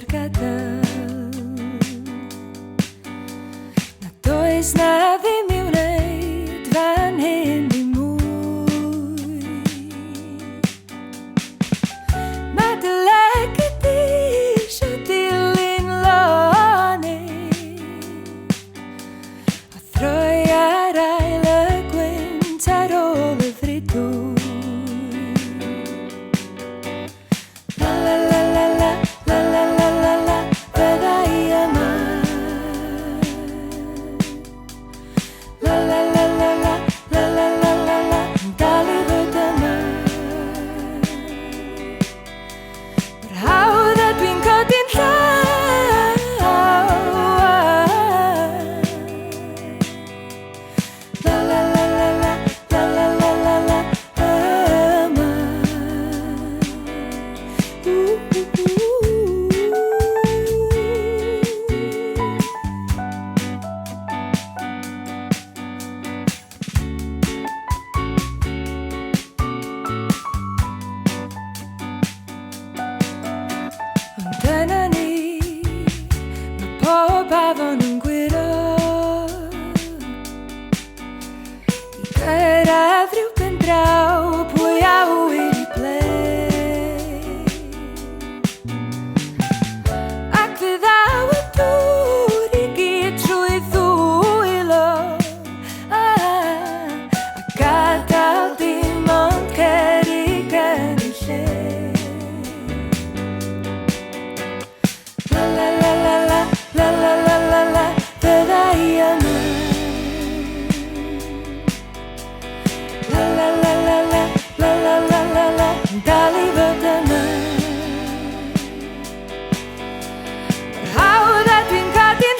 cercată. Na toj snadhimi unejt van hindi muj. Ma të lekët isha t'illin loni. A throja rajlë quintarole fritu. Pavon guiro Era vriu pendrau Pujau I play Ak vidau e turi Gitru I thuilo Akatal timon Keri keri she La la la la la La la la la la Vedai a me La la la la la La la la la la Dali vëtë me How that been cut in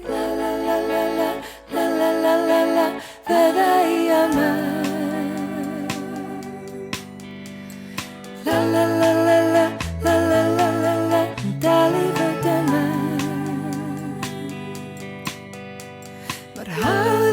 La la la la la La la la la la La la la la la la la la la la Dali vëtë me But how